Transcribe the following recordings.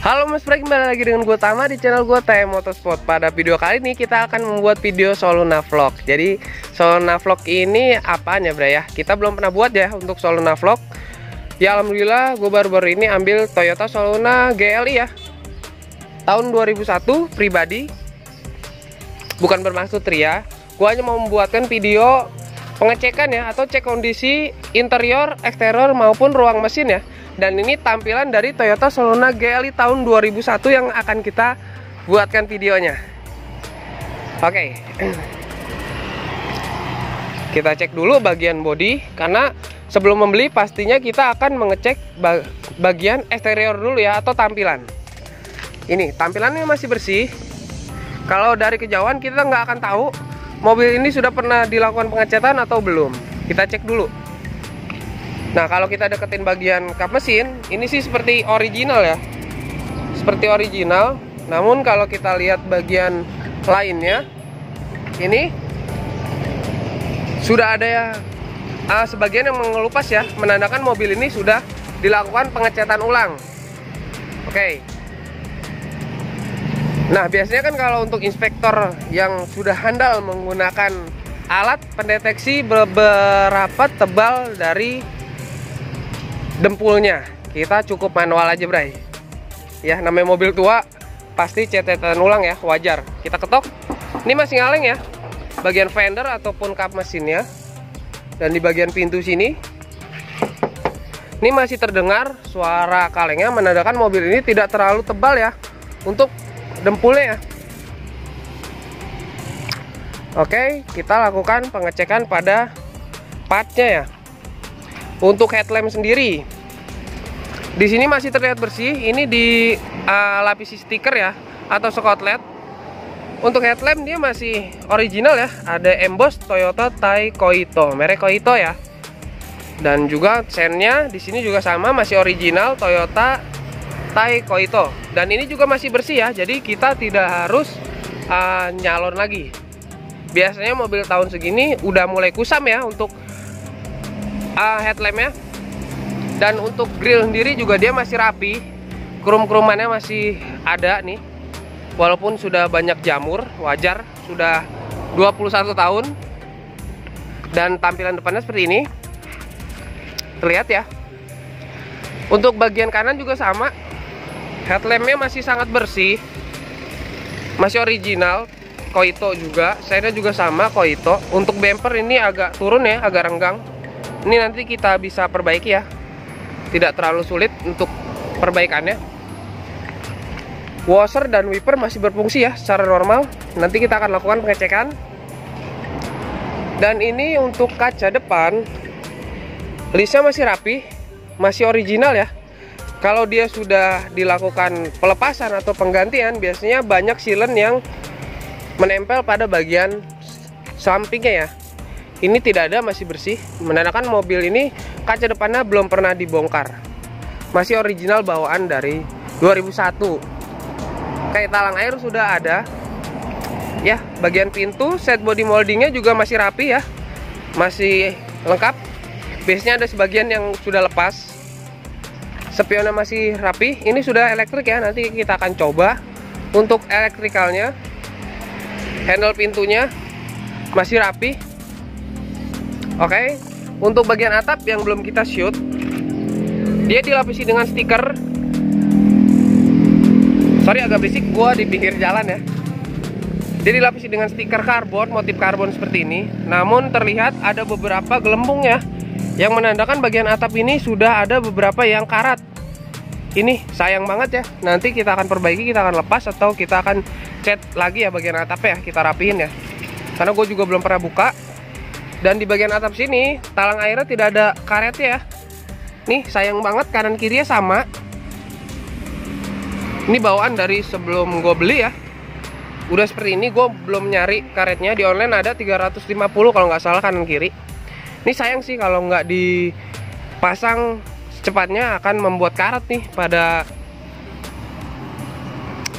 Halo Mas Bray, kembali lagi dengan gue Tama di channel gue TM Motorsport. Pada video kali ini kita akan membuat video Soluna Vlog. Jadi Soluna Vlog ini apaan ya Bray ya? Kita belum pernah buat ya untuk Soluna Vlog. Ya alhamdulillah gue baru-baru ini ambil Toyota Soluna GLI ya, tahun 2001 pribadi. Bukan bermaksud ria, gue hanya mau membuatkan video pengecekan ya, atau cek kondisi interior, eksterior maupun ruang mesin ya. Dan ini tampilan dari Toyota Soluna GLI tahun 2001 yang akan kita buatkan videonya. Oke, kita cek dulu bagian bodi, karena sebelum membeli pastinya kita akan mengecek bagian eksterior dulu ya, atau tampilan. Ini tampilannya masih bersih. Kalau dari kejauhan kita nggak akan tahu mobil ini sudah pernah dilakukan pengecatan atau belum. Kita cek dulu. Nah, kalau kita deketin bagian kap mesin, ini sih seperti original ya, seperti original. Namun kalau kita lihat bagian lainnya, ini sudah ada ya sebagian yang mengelupas ya, menandakan mobil ini sudah dilakukan pengecatan ulang. Oke. Nah, biasanya kan kalau untuk inspektor yang sudah handal menggunakan alat pendeteksi beberapa tebal dari dempulnya, kita cukup manual aja Bray ya, namanya mobil tua pasti cetetan ulang ya, wajar. Kita ketok, ini masih ngaleng ya bagian fender ataupun kap mesinnya. Dan di bagian pintu sini ini masih terdengar suara kalengnya, menandakan mobil ini tidak terlalu tebal ya untuk dempulnya ya. Oke, kita lakukan pengecekan pada partnya ya. Untuk headlamp sendiri, di sini masih terlihat bersih. Ini dilapisi stiker ya, atau skotlet. Untuk headlamp dia masih original ya, ada emboss Toyota Tai Koito, merek Koito ya. Dan juga sennya di sini juga sama, masih original Toyota Tai Koito. Dan ini juga masih bersih ya, jadi kita tidak harus nyalon lagi. Biasanya mobil tahun segini udah mulai kusam ya untuk headlampnya. Dan untuk grill sendiri juga dia masih rapi, krum-krumannya masih ada nih, walaupun sudah banyak jamur, wajar, sudah 21 tahun. Dan tampilan depannya seperti ini, terlihat ya. Untuk bagian kanan juga sama, headlampnya masih sangat bersih, masih original Koito juga, sennya juga sama Koito. Untuk bumper ini agak turun ya, agak renggang. Ini nanti kita bisa perbaiki ya, tidak terlalu sulit untuk perbaikannya. Washer dan wiper masih berfungsi ya secara normal. Nanti kita akan lakukan pengecekan. Dan ini untuk kaca depan, listnya masih rapi, masih original ya. Kalau dia sudah dilakukan pelepasan atau penggantian, biasanya banyak silen yang menempel pada bagian sampingnya ya. Ini tidak ada, masih bersih, menandakan mobil ini kaca depannya belum pernah dibongkar, masih original bawaan dari 2001. Kayak talang air sudah ada ya. Bagian pintu, set body moldingnya juga masih rapi ya, masih lengkap. Biasanya ada sebagian yang sudah lepas. Spionnya masih rapi. Ini sudah elektrik ya, nanti kita akan coba untuk elektrikalnya. Handle pintunya masih rapi. Oke, untuk bagian atap yang belum kita shoot, dia dilapisi dengan stiker. Sorry agak berisik, gua di pinggir jalan ya. Dia dilapisi dengan stiker karbon, motif karbon seperti ini. Namun terlihat ada beberapa gelembung ya, yang menandakan bagian atap ini sudah ada beberapa yang karat. Ini sayang banget ya. Nanti kita akan perbaiki, kita akan lepas atau kita akan cat lagi ya bagian atapnya ya, kita rapihin ya. Karena gue juga belum pernah buka. Dan di bagian atap sini talang airnya tidak ada karetnya ya. Nih sayang banget, kanan kirinya sama. Ini bawaan dari sebelum gue beli ya, udah seperti ini. Gue belum nyari karetnya, di online ada 350 kalau nggak salah kanan kiri. Ini sayang sih kalau nggak dipasang secepatnya, akan membuat karat nih pada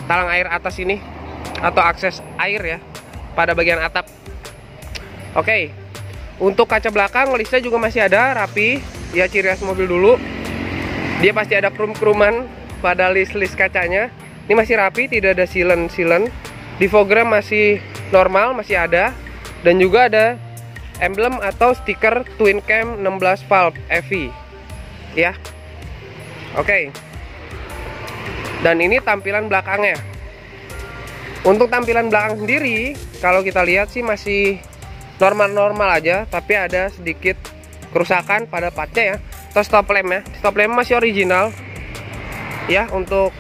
talang air atas ini, atau akses air ya pada bagian atap. Oke. Untuk kaca belakang listnya juga masih ada, rapi ya, ciri khas mobil dulu. Dia pasti ada krum-kruman pada list-list kacanya. Ini masih rapi, tidak ada silen-silen. Difogram masih normal, masih ada. Dan juga ada emblem atau stiker Twin Cam 16 valve EV ya. Oke. Dan ini tampilan belakangnya. Untuk tampilan belakang sendiri, kalau kita lihat sih masih normal-normal aja, tapi ada sedikit kerusakan pada partnya ya. Terus stop lamp ya. Stop lamp masih original. Ya, untuk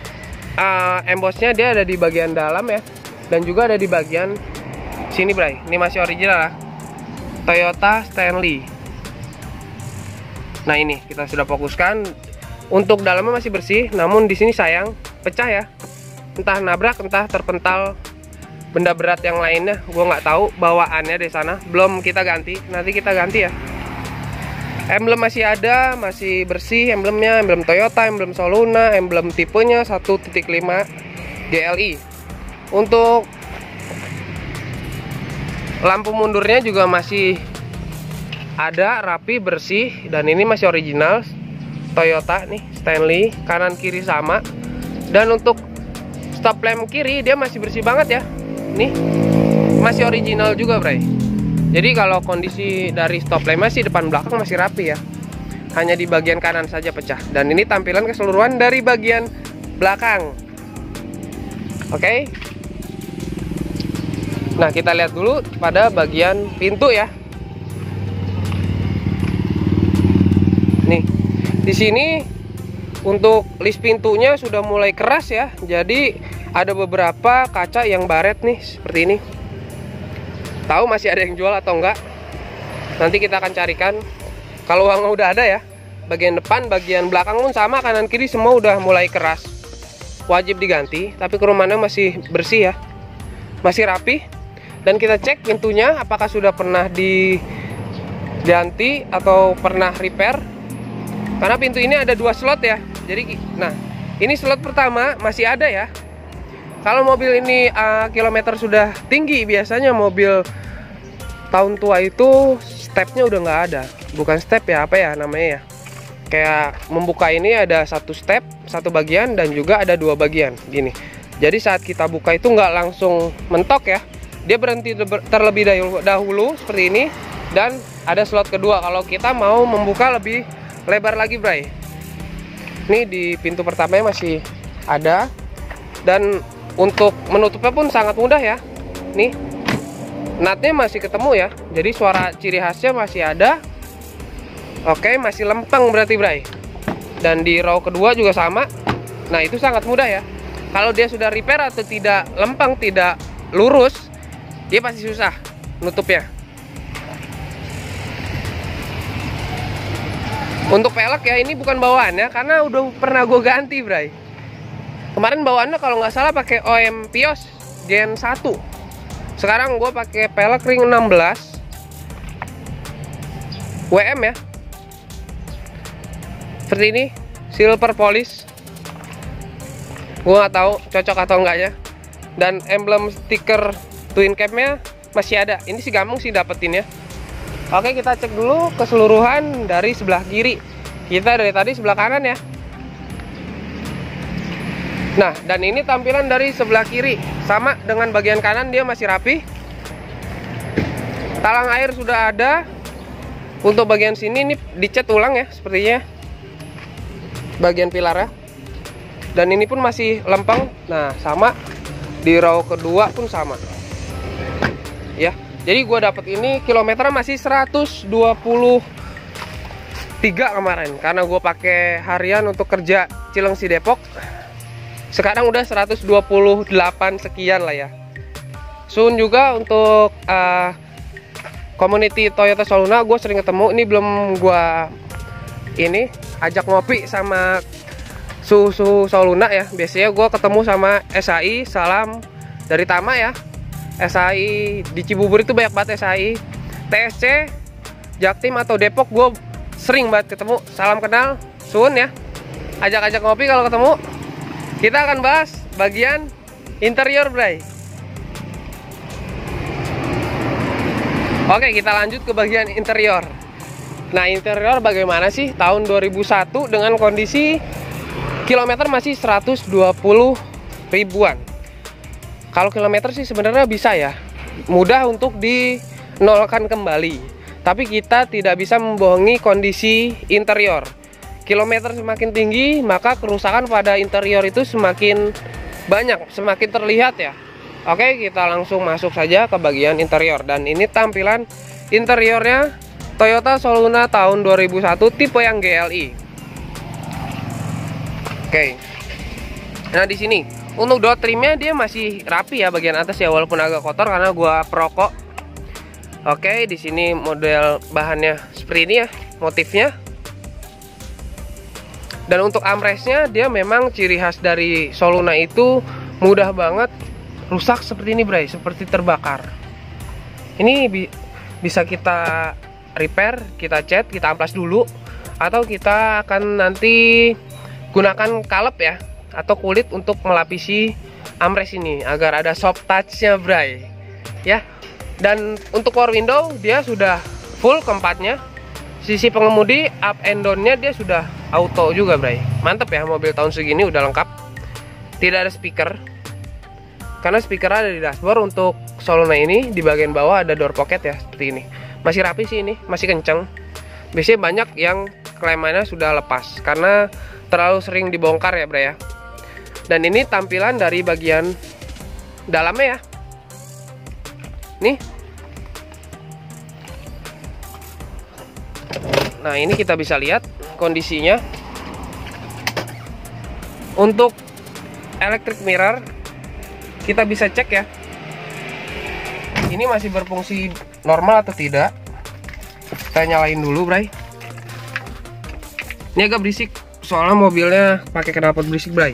embossnya dia ada di bagian dalam ya. Dan juga ada di bagian sini, Bray. Ini masih original lah. Toyota Stanley. Nah, ini kita sudah fokuskan. Untuk dalamnya masih bersih, namun di sini sayang pecah ya. Entah nabrak, entah terpental benda berat yang lainnya. Gue nggak tahu bawaannya di sana. Belum kita ganti. Nanti kita ganti ya. Emblem masih ada, masih bersih emblemnya. Emblem Toyota, emblem Soluna, emblem tipenya 1.5 GLI. Untuk lampu mundurnya juga masih ada, rapi, bersih. Dan ini masih original Toyota nih, Stanley. Kanan kiri sama. Dan untuk stop lamp kiri dia masih bersih banget ya. Nih masih original juga, Bray. Jadi kalau kondisi dari stop lamp masih depan belakang masih rapi ya. Hanya di bagian kanan saja pecah. Dan ini tampilan keseluruhan dari bagian belakang. Oke. Nah, kita lihat dulu pada bagian pintu ya. Nih, di sini untuk list pintunya sudah mulai keras ya. Jadi ada beberapa kaca yang baret nih seperti ini. Tahu masih ada yang jual atau enggak? Nanti kita akan carikan. Kalau uangnya udah ada ya. Bagian depan, bagian belakang pun sama, kanan kiri semua udah mulai keras. Wajib diganti, tapi kerumannya masih bersih ya. Masih rapi. Dan kita cek pintunya apakah sudah pernah diganti atau pernah repair. Karena pintu ini ada 2 slot ya. Jadi, nah, ini slot pertama masih ada ya. Kalau mobil ini kilometer sudah tinggi, biasanya mobil tahun tua itu stepnya udah nggak ada. Bukan step ya, apa ya namanya ya. Kayak membuka ini ada 1 step, 1 bagian, dan juga ada 2 bagian gini. Jadi saat kita buka itu nggak langsung mentok ya. Dia berhenti terlebih dahulu seperti ini. Dan ada slot kedua kalau kita mau membuka lebih lebar lagi, Bray. Ini di pintu pertamanya masih ada. Dan untuk menutupnya pun sangat mudah ya. Nih, natnya masih ketemu ya. Jadi suara ciri khasnya masih ada. Oke, masih lempeng berarti, Bray. Dan di row kedua juga sama. Nah, itu sangat mudah ya. Kalau dia sudah repair atau tidak lempeng, tidak lurus, dia pasti susah nutupnya. Untuk pelek ya, ini bukan bawaannya karena udah pernah gue ganti, Bray. Kemarin bawaannya kalau nggak salah pakai OM Pios Gen 1. Sekarang gue pakai pelek ring 16 WM ya. Seperti ini, silver polish. Gue nggak tahu cocok atau enggaknya. Dan emblem stiker Twin Cam-nya masih ada. Ini sih gampang sih dapetin ya. Oke, kita cek dulu keseluruhan dari sebelah kiri. Kita dari tadi sebelah kanan ya. Nah, dan ini tampilan dari sebelah kiri. Sama dengan bagian kanan, dia masih rapi. Talang air sudah ada. Untuk bagian sini ini dicat ulang ya, sepertinya. Bagian pilarnya. Dan ini pun masih lempeng. Nah, sama. Di row kedua pun sama. Ya, jadi gue dapet ini kilometernya masih 123 kemarin. Karena gue pakai harian untuk kerja Cilengsi Depok. Sekarang udah 128 sekian lah ya. Soon juga untuk community Toyota Soluna gue sering ketemu. Ini belum gue ajak ngopi sama suhu Soluna ya. Biasanya gue ketemu sama SAI. Salam dari Tama ya. SAI di Cibubur itu banyak banget SAI. TSC, Jaktim atau Depok gue sering banget ketemu. Salam kenal. Soon ya. Ajak-ajak ngopi kalau ketemu. Kita akan bahas bagian interior, Bray. Oke, kita lanjut ke bagian interior. Nah, interior bagaimana sih tahun 2001 dengan kondisi kilometer masih 120 ribuan. Kalau kilometer sih sebenarnya bisa ya, mudah untuk dinolkan kembali. Tapi kita tidak bisa membohongi kondisi interior. Kilometer semakin tinggi, maka kerusakan pada interior itu semakin banyak, semakin terlihat ya. Oke, kita langsung masuk saja ke bagian interior. Dan ini tampilan interiornya Toyota Soluna tahun 2001 tipe yang GLI. Oke. Nah, di sini untuk door trimnya dia masih rapi ya bagian atas ya, walaupun agak kotor karena gua perokok. Oke, di sini model bahannya seperti ini ya, motifnya. Dan untuk armrestnya dia memang ciri khas dari Soluna itu mudah banget rusak seperti ini, Bray, seperti terbakar. Ini bisa kita repair, kita cat, kita amplas dulu, atau kita akan nanti gunakan kalep ya, atau kulit untuk melapisi armrest ini agar ada soft touch-nya, Bray. Ya. Dan untuk power window dia sudah full keempatnya. Sisi pengemudi up and down-nya dia sudah auto juga, Bray. Mantep ya, mobil tahun segini udah lengkap. Tidak ada speaker, karena speaker ada di dashboard. Untuk Soluna ini di bagian bawah ada door pocket ya, seperti ini. Masih rapi sih ini, masih kenceng. Biasanya banyak yang klemannya sudah lepas karena terlalu sering dibongkar ya, Bray ya. Dan ini tampilan dari bagian dalamnya ya. Nih. Nah, ini kita bisa lihat kondisinya. Untuk electric mirror kita bisa cek ya, ini masih berfungsi normal atau tidak. Kita nyalain dulu, Bray. Ini agak berisik soalnya mobilnya pakai knalpot berisik, Bray.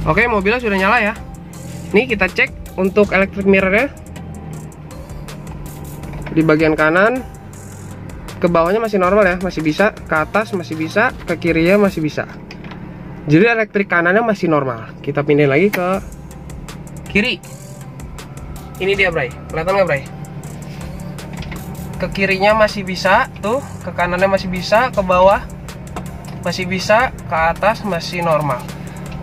Oke, mobilnya sudah nyala ya. Nih kita cek untuk electric mirrornya. Di bagian kanan, ke bawahnya masih normal ya, masih bisa. Ke atas masih bisa, ke kirinya masih bisa. Jadi elektrik kanannya masih normal. Kita pindahin lagi ke kiri. Ini dia, Bray. Kelihatan nggak, Bray? Ke kirinya masih bisa, tuh. Ke kanannya masih bisa, ke bawah masih bisa, ke atas masih normal.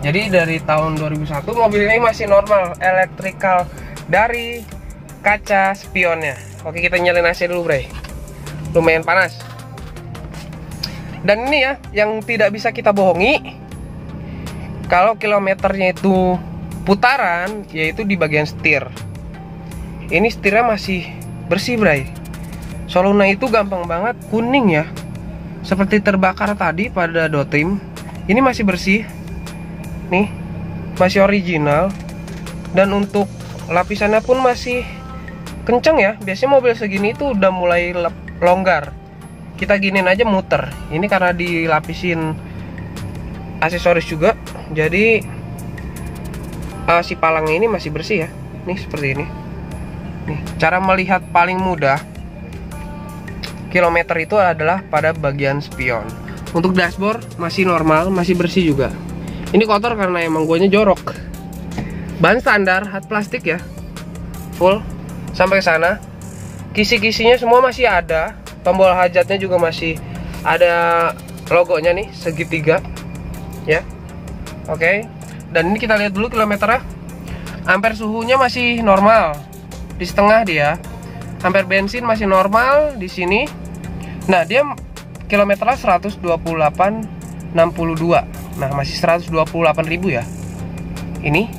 Jadi dari tahun 2001 mobil ini masih normal elektrikal dari kaca spionnya. Oke, kita nyalain AC dulu, Bray. Lumayan panas. Dan ini ya yang tidak bisa kita bohongi, kalau kilometernya itu putaran, yaitu di bagian setir. Ini setirnya masih bersih, Bray. Soluna itu gampang banget kuning ya, seperti terbakar tadi pada door trim. Ini masih bersih. Nih, masih original. Dan untuk lapisannya pun masih kenceng ya. Biasanya mobil segini itu udah mulai longgar. Kita giniin aja muter. Ini karena dilapisin aksesoris juga, jadi si palangnya ini masih bersih ya. Nih seperti ini. Nih, cara melihat paling mudah kilometer itu adalah pada bagian spion. Untuk dashboard masih normal, masih bersih juga. Ini kotor karena emang guanya jorok. Ban standar, hard plastik ya, full sampai sana. Kisi-kisinya semua masih ada. Tombol hajatnya juga masih ada logonya nih, segitiga ya. Oke. Dan ini kita lihat dulu kilometernya. Ampere suhunya masih normal, di setengah dia. Ampere bensin masih normal di sini. Nah, dia kilometernya 128,62. Nah, masih 128.000 ya. Ini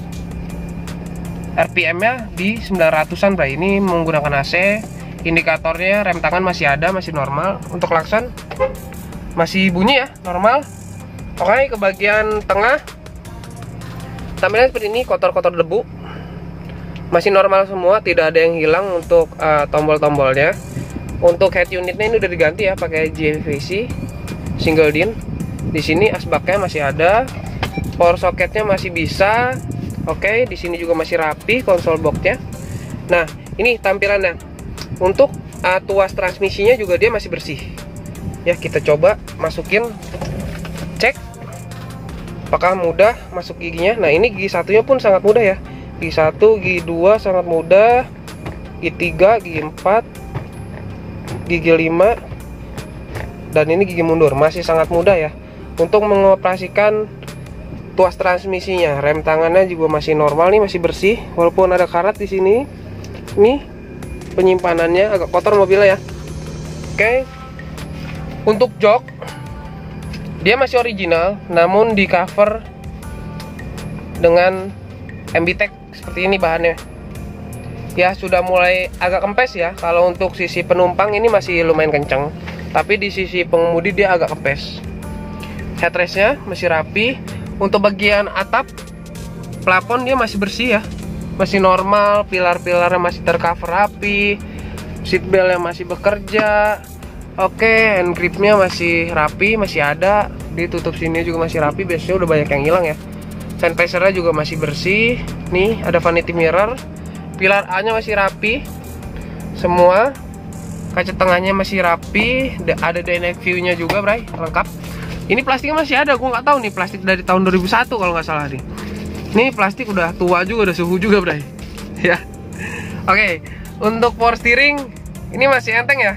RPM-nya di 900-an, Bray. Ini menggunakan AC. Indikatornya rem tangan masih ada, masih normal. Untuk klakson masih bunyi ya, normal. Oke, ke bagian tengah tampilannya seperti ini, kotor-kotor debu. Masih normal semua, tidak ada yang hilang untuk tombol-tombolnya. Untuk head unitnya ini udah diganti ya, pakai JVC single din. Di sini asbaknya masih ada, power socketnya masih bisa. Oke, di sini juga masih rapi konsol boxnya. Nah, ini tampilannya. Untuk tuas transmisinya juga dia masih bersih. Ya, kita coba masukin, cek apakah mudah masuk giginya. Nah, ini gigi satunya pun sangat mudah ya. Gigi 1, gigi 2 sangat mudah. gigi 3, gigi 4, gigi 5, dan ini gigi mundur. Masih sangat mudah ya untuk mengoperasikan tuas transmisinya. Rem tangannya juga masih normal nih, masih bersih walaupun ada karat di sini. Nih penyimpanannya agak kotor mobilnya ya. Oke. Untuk jok dia masih original, namun di cover dengan MBTEK seperti ini bahannya. Ya sudah mulai agak kempes ya. Kalau untuk sisi penumpang ini masih lumayan kenceng, tapi di sisi pengemudi dia agak kempes. Headrestnya masih rapi. Untuk bagian atap plafon dia masih bersih ya, masih normal. Pilar-pilarnya masih tercover rapi. Seatbeltnya masih bekerja. Oke, hand gripnya masih rapi, masih ada. Ditutup sini juga masih rapi. Biasanya udah banyak yang hilang ya. Sun visornya juga masih bersih. Nih ada vanity mirror. Pilar A nya masih rapi semua. Kaca tengahnya masih rapi. Ada dynamic view nya juga bray, lengkap. Ini plastiknya masih ada, gue nggak tahu nih plastik dari tahun 2001 kalau nggak salah nih. Ini plastik udah tua juga, udah suhu juga bray. Ya. Oke, untuk power steering ini masih enteng ya.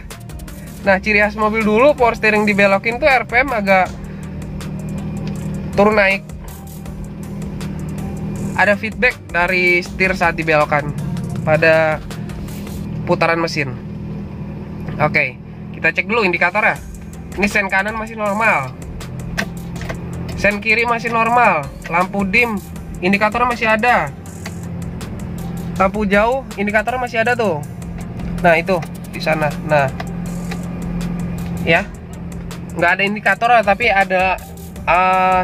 Nah, ciri khas mobil dulu power steering dibelokin tuh RPM agak turun naik. Ada feedback dari setir saat dibelokkan pada putaran mesin. Oke, kita cek dulu indikatornya. Ini sen kanan masih normal, sen kiri masih normal, lampu dim indikatornya masih ada, lampu jauh indikatornya masih ada tuh. Nah itu di sana. Nah ya, nggak ada indikator tapi ada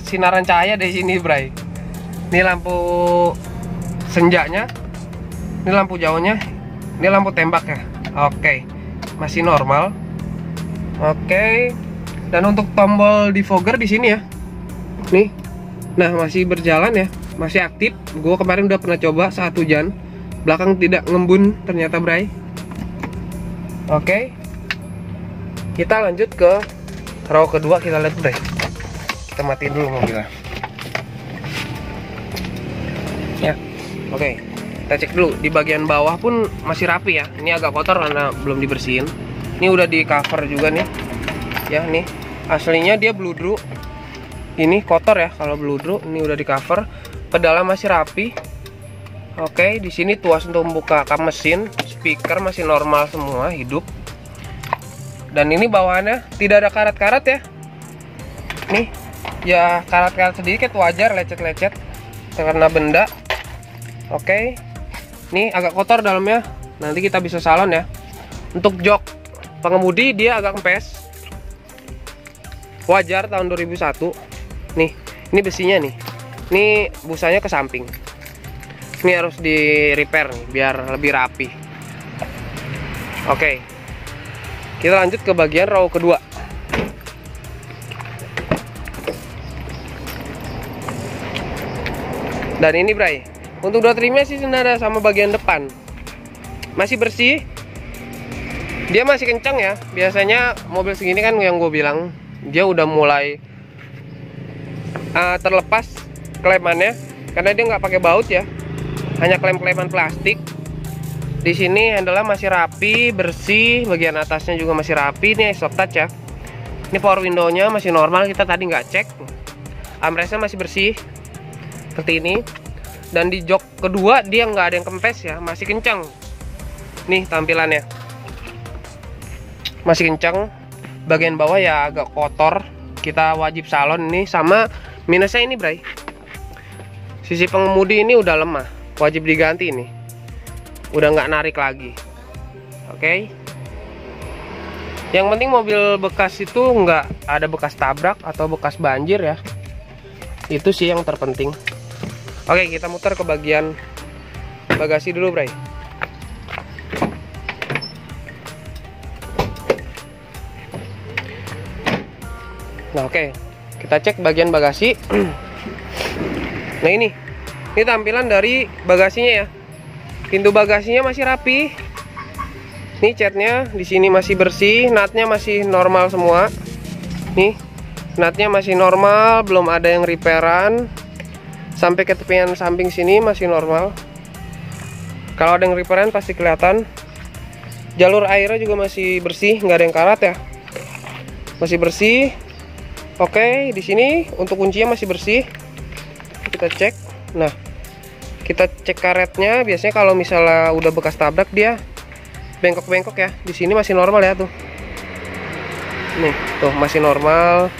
sinaran cahaya di sini bray. Ini lampu senjanya, ini lampu jauhnya, ini lampu tembak ya. Oke, masih normal. Oke, dan untuk tombol defogger di sini ya. Nih, nah masih berjalan ya, masih aktif. Gue kemarin udah pernah coba saat hujan, belakang tidak ngembun ternyata bray. Oke, kita lanjut ke row kedua, kita lihat bray. Kita matiin dulu mobilnya. Ya, oke, kita cek dulu di bagian bawah pun masih rapi ya. Ini agak kotor karena belum dibersihin. Ini udah di cover juga nih. Ya nih, aslinya dia bludru. Ini kotor ya kalau bludru. Ini udah di cover. Pedalnya masih rapi. Oke, di sini tuas untuk membuka kap mesin. Speaker masih normal semua, hidup. Dan ini bawahannya tidak ada karat-karat ya. Nih, ya karat-karat sedikit wajar, lecet-lecet karena benda. Oke, ini agak kotor dalamnya. Nanti kita bisa salon ya. Untuk jok pengemudi dia agak kempes. Wajar tahun 2001. Nih, ini besinya nih. Ini busanya ke samping. Ini harus di repair nih biar lebih rapi. Oke. Kita lanjut ke bagian row kedua. Dan ini bray, untuk door trimnya sih senada sama bagian depan. Masih bersih. Dia masih kencang ya. Biasanya mobil segini kan yang gue bilang, dia udah mulai terlepas klemannya karena dia nggak pakai baut ya, hanya klem-kleman plastik. Di sini handle-nya masih rapi, bersih, bagian atasnya juga masih rapi. Ini soft touch ya. Ini power window-nya masih normal, kita tadi nggak cek. Armrest-nya masih bersih seperti ini. Dan di jok kedua dia nggak ada yang kempes ya, masih kencang. Nih tampilannya masih kencang. Bagian bawah ya agak kotor, kita wajib salon. Ini sama minusnya ini bray, sisi pengemudi ini udah lemah, wajib diganti ini, udah nggak narik lagi. Oke, yang penting mobil bekas itu nggak ada bekas tabrak atau bekas banjir ya, itu sih yang terpenting. Oke, kita muter ke bagian bagasi dulu bray. Nah oke, kita cek bagian bagasi. Nah ini tampilan dari bagasinya ya. Pintu bagasinya masih rapi. Nih catnya di sini masih bersih, natnya masih normal semua. Nih, natnya masih normal, belum ada yang repairan. Sampai ke tepian samping sini masih normal. Kalau ada yang repairan pasti kelihatan. Jalur airnya juga masih bersih, nggak ada yang karat ya. Masih bersih. Oke, di sini untuk kuncinya masih bersih. Kita cek. Nah, kita cek karetnya. Biasanya kalau misalnya udah bekas tabrak dia bengkok-bengkok ya. Di sini masih normal ya tuh. Nih, tuh masih normal.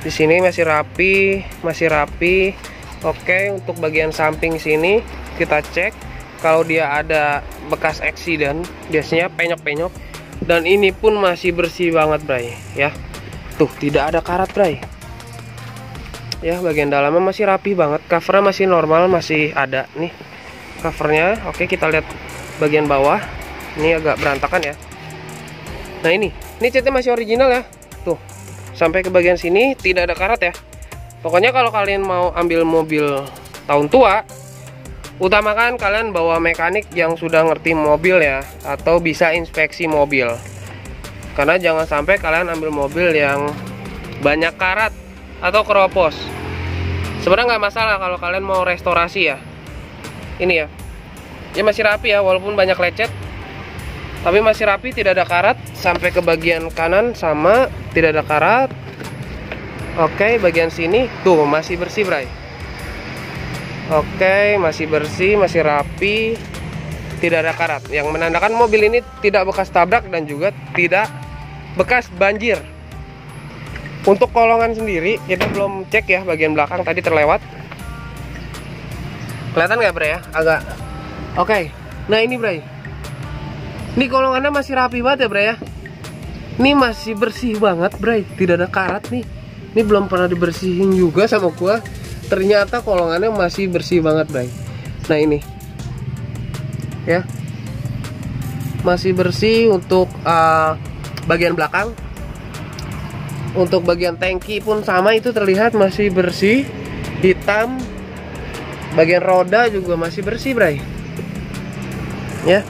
Di sini masih rapi, masih rapi. Oke, untuk bagian samping sini kita cek. Kalau dia ada bekas accident, biasanya penyok-penyok. Dan ini pun masih bersih banget, bray, ya. Tuh, tidak ada karat, bray. Ya, bagian dalamnya masih rapi banget. Covernya masih normal, masih ada nih covernya. Oke, kita lihat bagian bawah. Ini agak berantakan ya. Nah, ini catnya masih original ya. Tuh, sampai ke bagian sini tidak ada karat ya. Pokoknya kalau kalian mau ambil mobil tahun tua, utamakan kalian bawa mekanik yang sudah ngerti mobil ya, atau bisa inspeksi mobil. Karena jangan sampai kalian ambil mobil yang banyak karat atau keropos. Sebenarnya nggak masalah kalau kalian mau restorasi ya. Ini ya, dia masih rapi ya, walaupun banyak lecet, tapi masih rapi, tidak ada karat. Sampai ke bagian kanan sama, tidak ada karat. Oke, bagian sini tuh masih bersih, bray. Oke, masih bersih, masih rapi, tidak ada karat, yang menandakan mobil ini tidak bekas tabrak dan juga tidak bekas banjir. Untuk kolongan sendiri kita belum cek ya, bagian belakang tadi terlewat. Kelihatan nggak, bray ya? Agak. Oke, nah ini, bray. Ini kolongannya masih rapi banget ya, bray ya. Ini masih bersih banget, bray. Tidak ada karat nih. Ini belum pernah dibersihin juga sama gua. Ternyata kolongannya masih bersih banget, bray. Nah, ini ya, masih bersih untuk bagian belakang. Untuk bagian tangki pun sama, itu terlihat masih bersih, hitam. Bagian roda juga masih bersih, bray. Ya.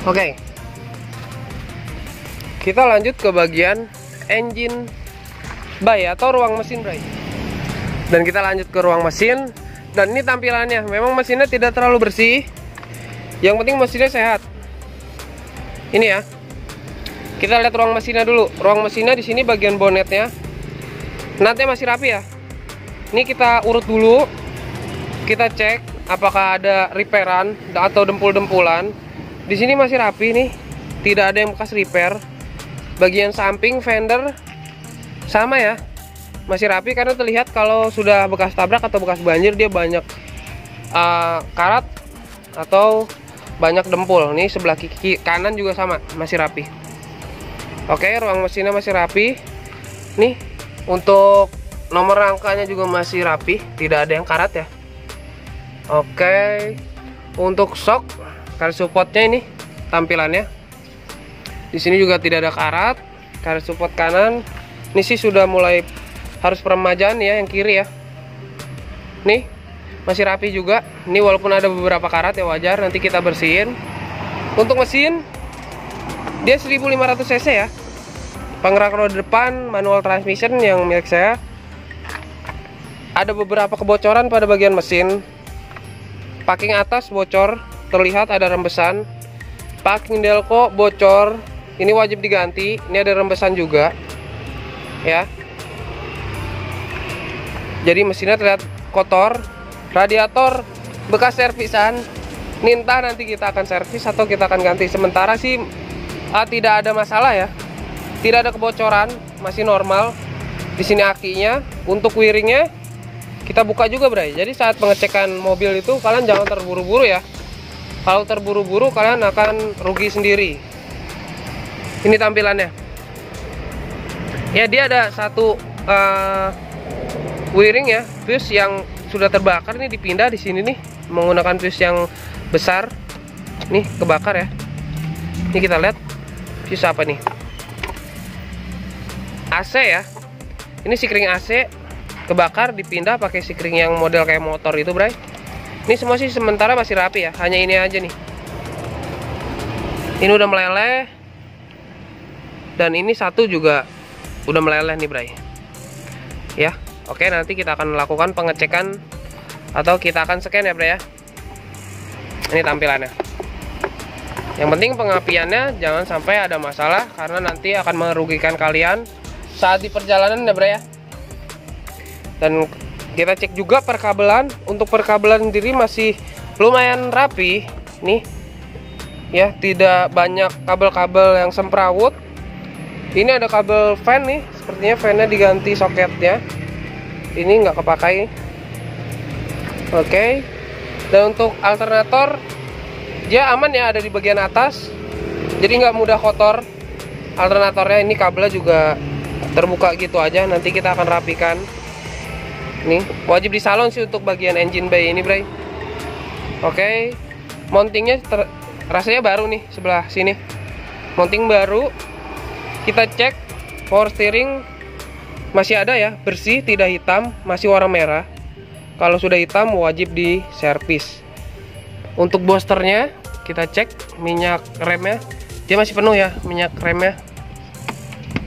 Oke. Kita lanjut ke bagian engine bay atau ruang mesin, bray. Dan kita lanjut ke ruang mesin. Dan ini tampilannya, memang mesinnya tidak terlalu bersih. Yang penting mesinnya sehat. Ini ya. Kita lihat ruang mesinnya dulu. Ruang mesinnya di sini bagian bonetnya. Nanti masih rapi ya. Ini kita urut dulu. Kita cek apakah ada repairan atau dempul-dempulan. Di sini masih rapi nih. Tidak ada yang bekas repair. Bagian samping fender sama ya, masih rapi, karena terlihat kalau sudah bekas tabrak atau bekas banjir dia banyak karat atau banyak dempul. Nih sebelah kiri kanan juga sama, masih rapi. Oke, ruang mesinnya masih rapi. Nih untuk nomor rangkanya juga masih rapi, tidak ada yang karat ya. Oke, untuk shock car supportnya ini tampilannya. Di sini juga tidak ada karat. Car support kanan ini sih sudah mulai harus peremajaan ya, yang kiri ya. Nih masih rapi juga. Ini walaupun ada beberapa karat ya, wajar, nanti kita bersihin. Untuk mesin dia 1500 cc ya. Penggerak roda depan manual transmission yang milik saya. Ada beberapa kebocoran pada bagian mesin. Packing atas bocor, terlihat ada rembesan. Packing delco bocor, ini wajib diganti. Ini ada rembesan juga ya. Jadi mesinnya terlihat kotor. Radiator bekas servisan. Ini entah nanti kita akan servis atau kita akan ganti. Sementara sih tidak ada masalah ya. Tidak ada kebocoran, masih normal. Di sini akinya. Untuk wiringnya kita buka juga, bray. Jadi saat pengecekan mobil itu kalian jangan terburu-buru ya. Kalau terburu-buru kalian akan rugi sendiri. Ini tampilannya. Ya, dia ada satu wiring ya, fuse yang sudah terbakar, ini dipindah di sini nih menggunakan fuse yang besar. Nih kebakar ya. Ini kita lihat fuse apa nih? AC ya. Ini sikring AC kebakar, dipindah pakai sikring yang model kayak motor itu, bray. Ini semua sih sementara masih rapi ya. Hanya ini aja nih. Ini udah meleleh. Dan ini satu juga udah meleleh nih, bray. Ya, oke, nanti kita akan melakukan pengecekan atau kita akan scan ya, bray ya. Ini tampilannya. Yang penting pengapiannya jangan sampai ada masalah, karena nanti akan merugikan kalian saat di perjalanan ya bro ya. Dan kita cek juga perkabelan. Untuk perkabelan sendiri masih lumayan rapi nih ya, tidak banyak kabel-kabel yang semrawut. Ini ada kabel fan nih, sepertinya fannya diganti soketnya, ini nggak kepakai. Oke. Dan untuk alternator dia aman ya, ada di bagian atas, jadi nggak mudah kotor alternatornya. Ini kabelnya juga terbuka gitu aja, nanti kita akan rapikan. Nih wajib di salon sih untuk bagian engine bay ini bray. Oke. Mountingnya rasanya baru nih, sebelah sini mounting baru. Kita cek power steering masih ada ya, bersih, tidak hitam, masih warna merah. Kalau sudah hitam wajib di servis. Untuk boosternya kita cek minyak remnya, dia masih penuh ya minyak remnya.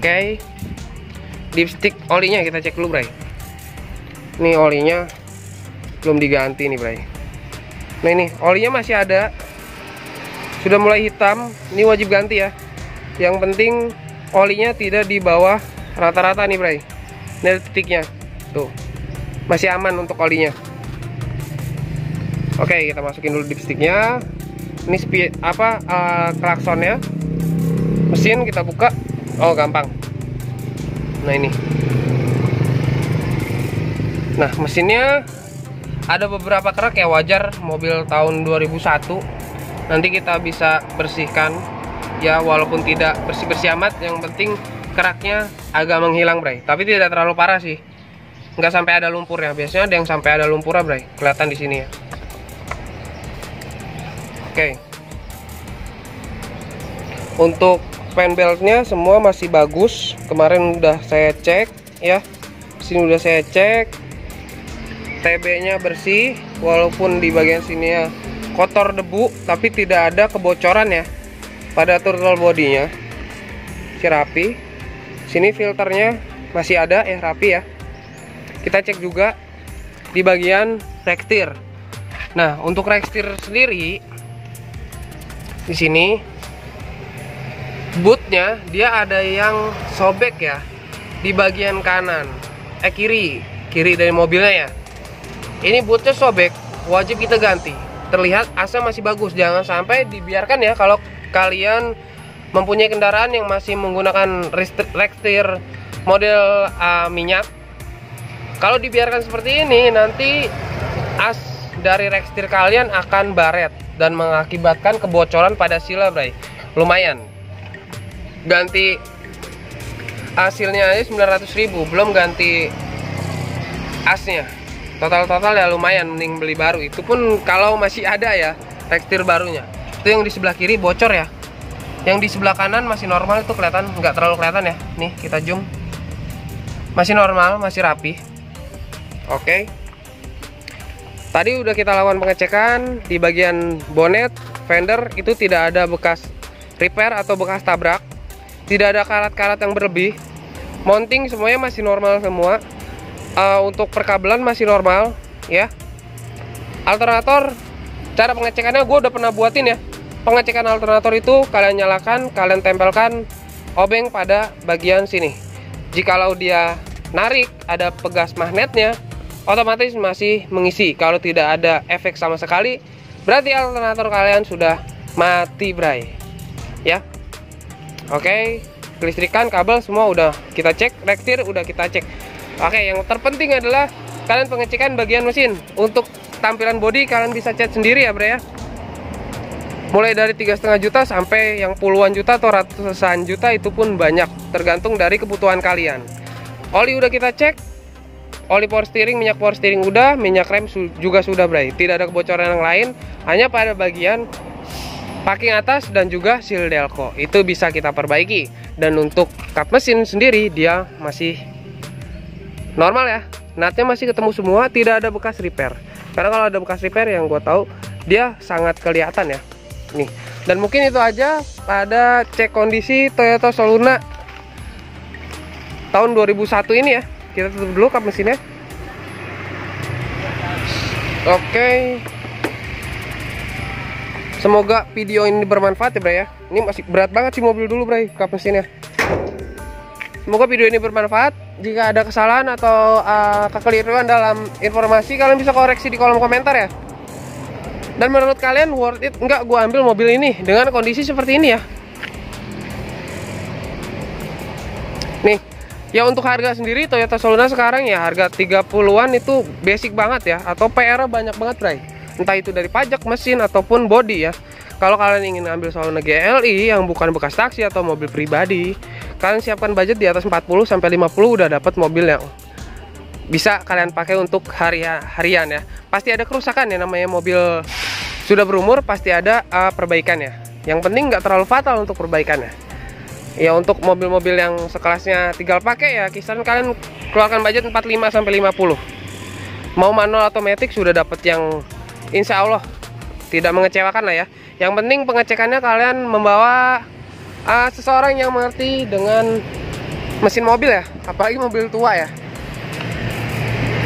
Oke. Dipstick olinya kita cek dulu bray. Ini olinya belum diganti nih bray. Nah ini olinya masih ada, sudah mulai hitam, ini wajib ganti ya. Yang penting olinya tidak di bawah rata-rata nih bray. Ini titiknya tuh, masih aman untuk olinya. Oke, kita masukin dulu dipsticknya. Ini klaksonnya. Mesin kita buka. Oh gampang. Nah ini. Nah mesinnya ada beberapa kerak ya, wajar, mobil tahun 2001. Nanti kita bisa bersihkan ya, walaupun tidak bersih-bersih amat, yang penting keraknya agak menghilang bray. Tapi tidak terlalu parah sih, nggak sampai ada lumpurnya. Biasanya ada yang sampai ada lumpurnya bray, kelihatan di sini ya. Oke. Untuk fan beltnya semua masih bagus, kemarin udah saya cek ya, sini udah saya cek. TB-nya bersih, walaupun di bagian sini ya kotor debu, tapi tidak ada kebocoran ya pada throttle bodinya. Masih rapi. Sini filternya masih ada ya, rapi ya. Kita cek juga di bagian rekstir. Nah, untuk rekstir sendiri di sini bootnya dia ada yang sobek ya di bagian kanan, kiri dari mobilnya ya. Ini bootnya sobek, wajib kita ganti. Terlihat asnya masih bagus, jangan sampai dibiarkan ya. Kalau kalian mempunyai kendaraan yang masih menggunakan rekstir model minyak, kalau dibiarkan seperti ini, nanti as dari rekstir kalian akan baret dan mengakibatkan kebocoran pada sila bray. Lumayan. Ganti hasilnya aja 900.000, belum ganti asnya. Total ya lumayan, mending beli baru. Itu pun kalau masih ada ya rekstir barunya. Itu yang di sebelah kiri bocor ya. Yang di sebelah kanan masih normal, itu kelihatan, nggak terlalu kelihatan ya. Nih kita zoom, masih normal, masih rapi. Oke. Tadi udah kita lakukan pengecekan di bagian bonnet, fender, itu tidak ada bekas repair atau bekas tabrak. Tidak ada karat-karat yang berlebih. Mounting semuanya masih normal semua. Untuk perkabelan masih normal ya. Alternator, cara pengecekannya gue udah pernah buatin ya. Pengecekan alternator itu kalian nyalakan, kalian tempelkan obeng pada bagian sini. Jikalau dia narik, ada pegas magnetnya, otomatis masih mengisi. Kalau tidak ada efek sama sekali, berarti alternator kalian sudah mati bray ya. Oke, kelistrikan, kabel semua udah kita cek, rekstir udah kita cek. Oke, yang terpenting adalah kalian pengecekan bagian mesin. Untuk tampilan bodi kalian bisa cat sendiri ya bro ya. Mulai dari 3,5 juta sampai yang puluhan juta atau ratusan juta, itu pun banyak, tergantung dari kebutuhan kalian. Oli udah kita cek, oli power steering, minyak power steering udah, minyak rem juga sudah bro. Tidak ada kebocoran yang lain, hanya pada bagian packing atas dan juga seal delco itu bisa kita perbaiki. Dan untuk kap mesin sendiri dia masih normal ya, natnya masih ketemu semua, tidak ada bekas repair. Karena kalau ada bekas repair, yang gue tahu dia sangat kelihatan ya. Nih, dan mungkin itu aja pada cek kondisi Toyota Soluna tahun 2001 ini ya. Kita tutup dulu kap mesinnya. Oke. Semoga video ini bermanfaat ya bray ya. Ini masih berat banget sih mobil dulu bray, kap mesinnya. Semoga video ini bermanfaat. Jika ada kesalahan atau kekeliruan dalam informasi, kalian bisa koreksi di kolom komentar ya. Dan menurut kalian worth it nggak gue ambil mobil ini dengan kondisi seperti ini ya? Nih, ya untuk harga sendiri Toyota Solluna sekarang ya harga 30-an itu basic banget ya, atau PR banyak banget bray. Entah itu dari pajak, mesin ataupun body ya. Kalau kalian ingin ambil Solluna GLI yang bukan bekas taksi atau mobil pribadi, kalian siapkan budget di atas 40 sampai 50 udah dapat mobil yang bisa kalian pakai untuk harian ya. Pasti ada kerusakan ya, namanya mobil sudah berumur pasti ada perbaikannya. Yang penting nggak terlalu fatal untuk perbaikannya. Ya untuk mobil-mobil yang sekelasnya tinggal pakai ya kisaran kalian keluarkan budget 45 sampai 50. Mau manual atau matic sudah dapat yang insya Allah tidak mengecewakan lah ya. Yang penting pengecekannya kalian membawa seseorang yang mengerti dengan mesin mobil ya, apalagi mobil tua ya.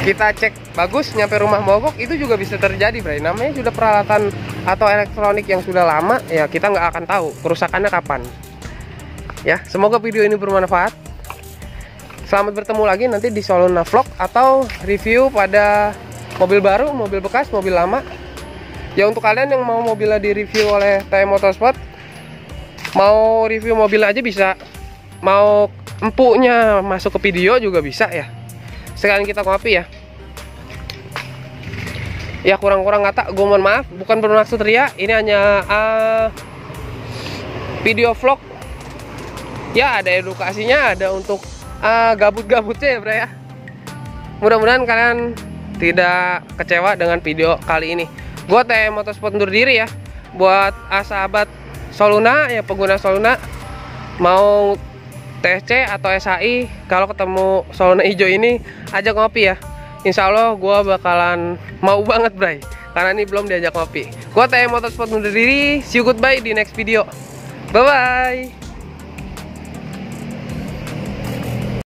Kita cek bagus, nyampe rumah mogok itu juga bisa terjadi bray. Namanya sudah peralatan atau elektronik yang sudah lama ya, kita nggak akan tahu kerusakannya kapan ya. Semoga video ini bermanfaat. Selamat bertemu lagi nanti di Solluna Vlog atau review pada mobil baru, mobil bekas, mobil lama. Ya untuk kalian yang mau mobilnya di review oleh TM Motorsport, mau review mobil aja bisa, mau empuknya masuk ke video juga bisa ya. Sekalian kita ngopi ya. Ya kurang-kurang kata, gue mohon maaf, bukan bermaksud ria. Ini hanya video vlog. Ya ada edukasinya, ada untuk gabut-gabutnya ya bro ya. Mudah-mudahan kalian tidak kecewa dengan video kali ini. Gue TM Motorsport undur diri ya. Buat sahabat Solluna ya, pengguna Solluna, mau TSC atau SAI, kalau ketemu Solluna hijau ini ajak ngopi ya. Insya Allah gue bakalan mau banget bray, karena ini belum diajak ngopi. Gue TM Motorsport undur diri. See you, goodbye di next video. Bye bye.